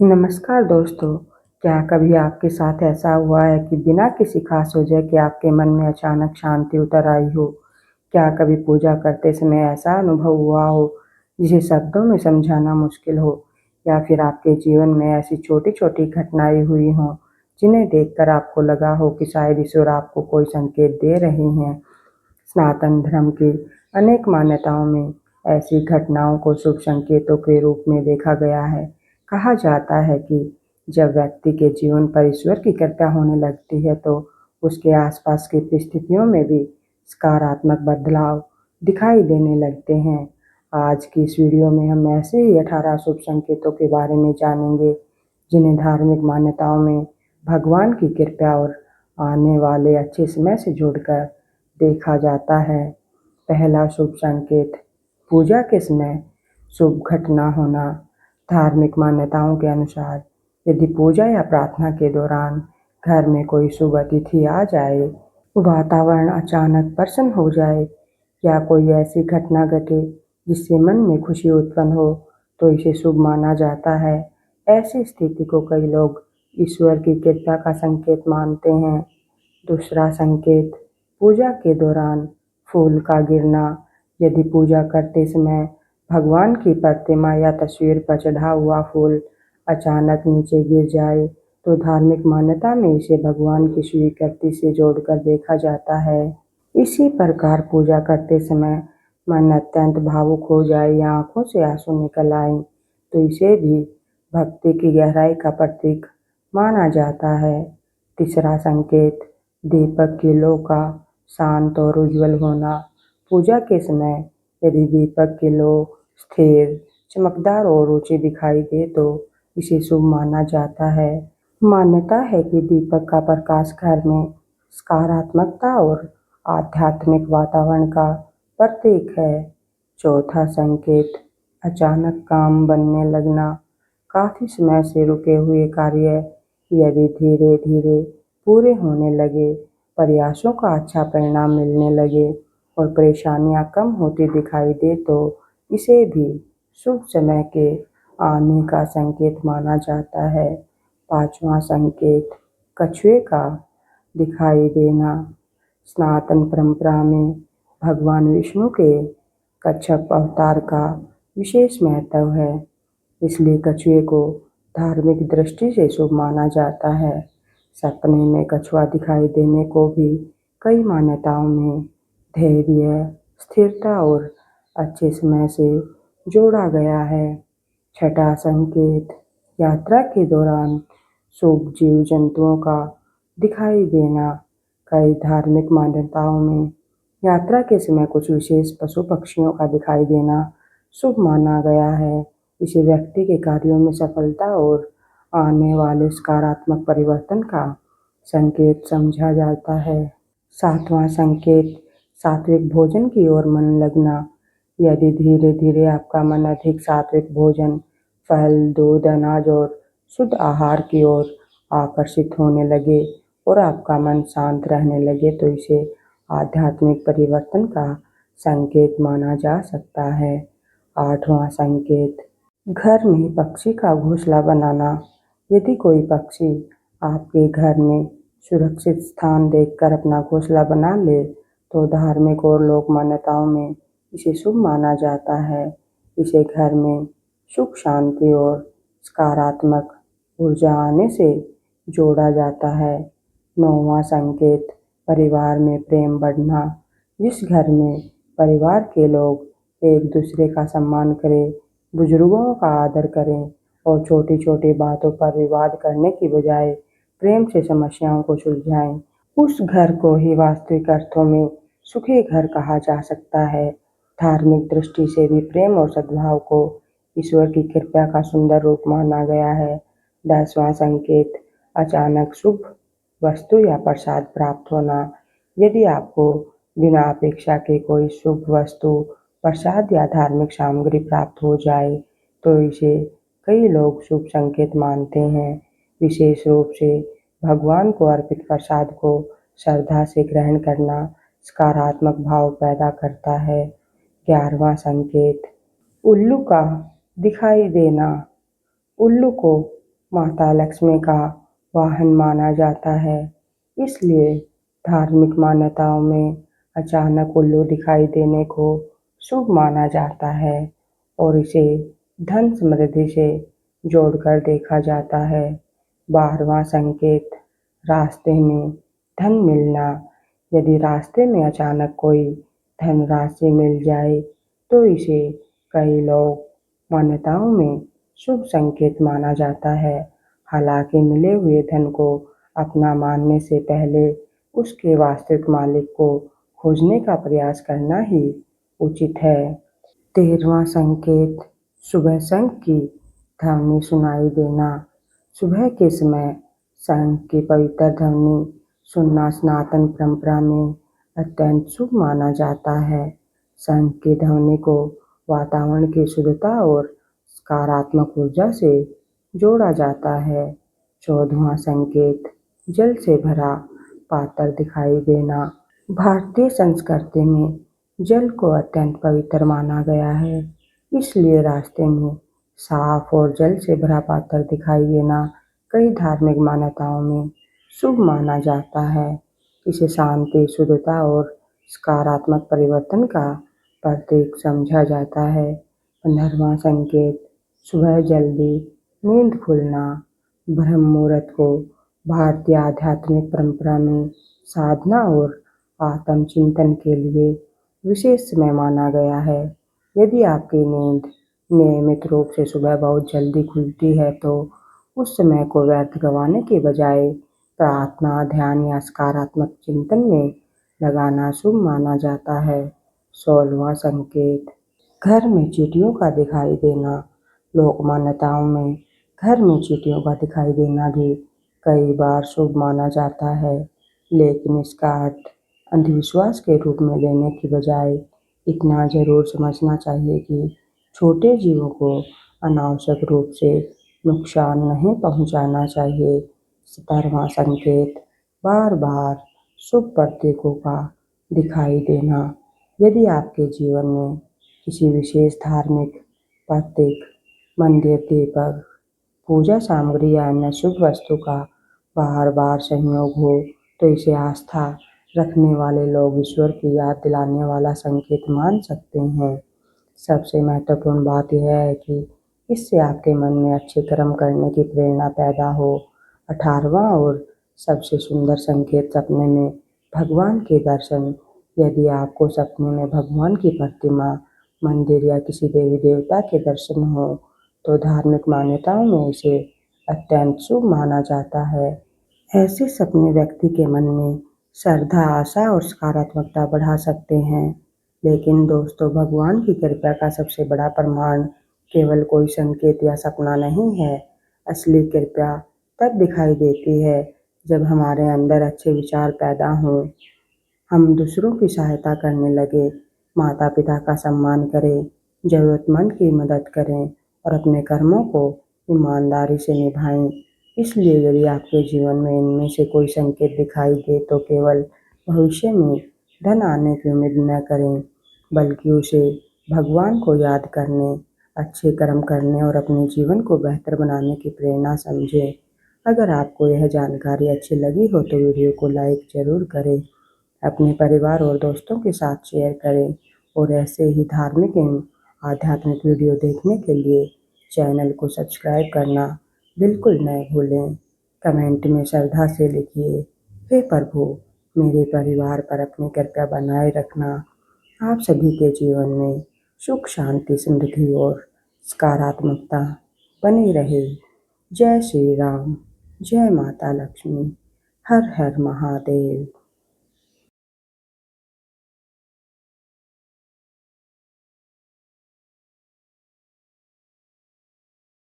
नमस्कार दोस्तों, क्या कभी आपके साथ ऐसा हुआ है कि बिना किसी खास वजह के आपके मन में अचानक शांति उतर आई हो? क्या कभी पूजा करते समय ऐसा अनुभव हुआ हो, जिसे शब्दों में समझाना मुश्किल हो? या फिर आपके जीवन में ऐसी छोटी-छोटी घटनाएँ हुई हों, जिन्हें देखकर आपको लगा हो कि शायद ईश्वर आपको कोई संकेत दे रहे हैं? सनातन धर्म की अनेक मान्यताओं में ऐसी घटनाओं को शुभ संकेतों के रूप में देखा गया है। कहा जाता है कि जब व्यक्ति के जीवन पर ईश्वर की कृपा होने लगती है तो उसके आसपास की परिस्थितियों में भी सकारात्मक बदलाव दिखाई देने लगते हैं। आज की इस वीडियो में हम ऐसे ही 18 शुभ संकेतों के बारे में जानेंगे, जिन्हें धार्मिक मान्यताओं में भगवान की कृपा और आने वाले अच्छे समय से जोड़कर देखा जाता है। पहला शुभ संकेत, पूजा के समय शुभ घटना होना। धार्मिक मान्यताओं के अनुसार यदि पूजा या प्रार्थना के दौरान घर में कोई शुभ अतिथि आ जाए, वातावरण अचानक प्रसन्न हो जाए या कोई ऐसी घटना घटे जिससे मन में खुशी उत्पन्न हो, तो इसे शुभ माना जाता है। ऐसी स्थिति को कई लोग ईश्वर की कृपा का संकेत मानते हैं। दूसरा संकेत, पूजा के दौरान फूल का गिरना। यदि पूजा करते समय भगवान की प्रतिमा या तस्वीर पर चढ़ा हुआ फूल अचानक नीचे गिर जाए, तो धार्मिक मान्यता में इसे भगवान की स्वीकृति से जोड़कर देखा जाता है। इसी प्रकार पूजा करते समय मन अत्यंत भावुक हो जाए या आंखों से आंसू निकल आए, तो इसे भी भक्ति की गहराई का प्रतीक माना जाता है। तीसरा संकेत, दीपक की लौ का शांत और उज्जवल होना। पूजा के समय यदि दीपक की लौ स्थिर, चमकदार और ऊंची दिखाई दे तो इसे शुभ माना जाता है। मान्यता है कि दीपक का प्रकाश घर में सकारात्मकता और आध्यात्मिक वातावरण का प्रतीक है। चौथा संकेत, अचानक काम बनने लगना। काफी समय से रुके हुए कार्य यदि धीरे धीरे पूरे होने लगे, प्रयासों का अच्छा परिणाम मिलने लगे और परेशानियां कम होती दिखाई दे, तो इसे भी शुभ समय के आने का संकेत माना जाता है। पांचवा संकेत, कछुए का दिखाई देना। सनातन परंपरा में भगवान विष्णु के कच्छप अवतार का विशेष महत्व है, इसलिए कछुए को धार्मिक दृष्टि से शुभ माना जाता है। सपने में कछुआ दिखाई देने को भी कई मान्यताओं में धैर्य, स्थिरता और अच्छे समय से जोड़ा गया है। छठा संकेत, यात्रा के दौरान शुभ जीव जंतुओं का दिखाई देना। कई धार्मिक मान्यताओं में यात्रा के समय कुछ विशेष पशु पक्षियों का दिखाई देना शुभ माना गया है। इसे व्यक्ति के कार्यों में सफलता और आने वाले सकारात्मक परिवर्तन का संकेत समझा जाता है। सातवां संकेत, सात्विक भोजन की ओर मन लगना। यदि धीरे धीरे आपका मन अधिक सात्विक भोजन, फल, दूध, अनाज और शुद्ध आहार की ओर आकर्षित होने लगे और आपका मन शांत रहने लगे, तो इसे आध्यात्मिक परिवर्तन का संकेत माना जा सकता है। आठवां संकेत, घर में पक्षी का घोंसला बनाना। यदि कोई पक्षी आपके घर में सुरक्षित स्थान देखकर अपना घोंसला बना ले, तो धार्मिक और लोक मान्यताओं में इसे शुभ माना जाता है। इसे घर में सुख, शांति और सकारात्मक ऊर्जा आने से जोड़ा जाता है। नौवां संकेत, परिवार में प्रेम बढ़ना। जिस घर में परिवार के लोग एक दूसरे का सम्मान करें, बुजुर्गों का आदर करें और छोटी छोटी बातों पर विवाद करने की बजाय प्रेम से समस्याओं को सुलझाएं, उस घर को ही वास्तविक अर्थों में सुखी घर कहा जा सकता है। धार्मिक दृष्टि से भी प्रेम और सद्भाव को ईश्वर की कृपा का सुंदर रूप माना गया है। 10वां संकेत, अचानक शुभ वस्तु या प्रसाद प्राप्त होना। यदि आपको बिना अपेक्षा के कोई शुभ वस्तु, प्रसाद या धार्मिक सामग्री प्राप्त हो जाए, तो इसे कई लोग शुभ संकेत मानते हैं। विशेष रूप से भगवान को अर्पित प्रसाद को श्रद्धा से ग्रहण करना सकारात्मक भाव पैदा करता है। 11वां संकेत, उल्लू का दिखाई देना। उल्लू को माता लक्ष्मी का वाहन माना जाता है। इसलिए धार्मिक मान्यताओं में अचानक उल्लू दिखाई देने को शुभ माना जाता है और इसे धन समृद्धि से जोड़कर देखा जाता है। 12वां संकेत, रास्ते में धन मिलना। यदि रास्ते में अचानक कोई धनराशि मिल जाए तो इसे कई लोग मान्यताओं में शुभ संकेत माना जाता है। हालांकि मिले हुए धन को अपना मानने से पहले उसके वास्तविक मालिक को खोजने का प्रयास करना ही उचित है। 13वां संकेत, सुबह शंख की ध्वनि सुनाई देना। सुबह के समय शंख की पवित्र ध्वनि सुनना सनातन परंपरा में अत्यंत शुभ माना जाता है। शंख की ध्वनि को वातावरण की शुद्धता और सकारात्मक ऊर्जा से जोड़ा जाता है। 14वां संकेत, जल से भरा पात्र दिखाई देना। भारतीय संस्कृति में जल को अत्यंत पवित्र माना गया है, इसलिए रास्ते में साफ और जल से भरा पात्र दिखाई देना कई धार्मिक मान्यताओं में शुभ माना जाता है। इसे शांति, शुद्धता और सकारात्मक परिवर्तन का प्रतीक समझा जाता है। 15वां संकेत, सुबह जल्दी नींद खुलना। ब्रह्म मुहूर्त को भारतीय आध्यात्मिक परंपरा में साधना और आत्मचिंतन के लिए विशेष समय माना गया है। यदि आपकी नींद नियमित रूप से सुबह बहुत जल्दी खुलती है तो उस समय को व्यर्थ गंवाने के बजाय प्रार्थना, ध्यान या सकारात्मक चिंतन में लगाना शुभ माना जाता है। 16वां संकेत, घर में चींटियों का दिखाई देना। लोक मान्यताओं में घर में चींटियों का दिखाई देना भी कई बार शुभ माना जाता है, लेकिन इसका अर्थ अंधविश्वास के रूप में लेने की बजाय इतना जरूर समझना चाहिए कि छोटे जीवों को अनावश्यक रूप से नुकसान नहीं पहुंचाना चाहिए। 17वां संकेत, बार बार शुभ प्रतीकों का दिखाई देना। यदि आपके जीवन में किसी विशेष धार्मिक प्रतीक, मंदिर, दीपक, पूजा सामग्री या अन्य शुभ वस्तु का बार बार संयोग हो तो इसे आस्था रखने वाले लोग ईश्वर की याद दिलाने वाला संकेत मान सकते हैं। सबसे महत्वपूर्ण बात यह है कि इससे आपके मन में अच्छे कर्म करने की प्रेरणा पैदा हो। 18वां और सबसे सुंदर संकेत, सपने में भगवान के दर्शन। यदि आपको सपने में भगवान की प्रतिमा, मंदिर या किसी देवी देवता के दर्शन हो तो धार्मिक मान्यताओं में इसे अत्यंत शुभ माना जाता है। ऐसे सपने व्यक्ति के मन में श्रद्धा, आशा और सकारात्मकता बढ़ा सकते हैं। लेकिन दोस्तों, भगवान की कृपा का सबसे बड़ा प्रमाण केवल कोई संकेत या सपना नहीं है। असली कृपा तब दिखाई देती है जब हमारे अंदर अच्छे विचार पैदा हों, हम दूसरों की सहायता करने लगे, माता पिता का सम्मान करें, जरूरतमंद की मदद करें और अपने कर्मों को ईमानदारी से निभाएं। इसलिए यदि आपके जीवन में इनमें से कोई संकेत दिखाई दे तो केवल भविष्य में धन आने की उम्मीद न करें, बल्कि उसे भगवान को याद करने, अच्छे कर्म करने और अपने जीवन को बेहतर बनाने की प्रेरणा समझें। अगर आपको यह जानकारी अच्छी लगी हो तो वीडियो को लाइक ज़रूर करें, अपने परिवार और दोस्तों के साथ शेयर करें और ऐसे ही धार्मिक एवं आध्यात्मिक वीडियो देखने के लिए चैनल को सब्सक्राइब करना बिल्कुल न भूलें। कमेंट में श्रद्धा से लिखिए, हे प्रभु, मेरे परिवार पर अपनी कृपा बनाए रखना। आप सभी के जीवन में सुख, शांति, समृद्धि और सकारात्मकता बनी रहे। जय श्री राम, जय माता लक्ष्मी, हर हर महादेव।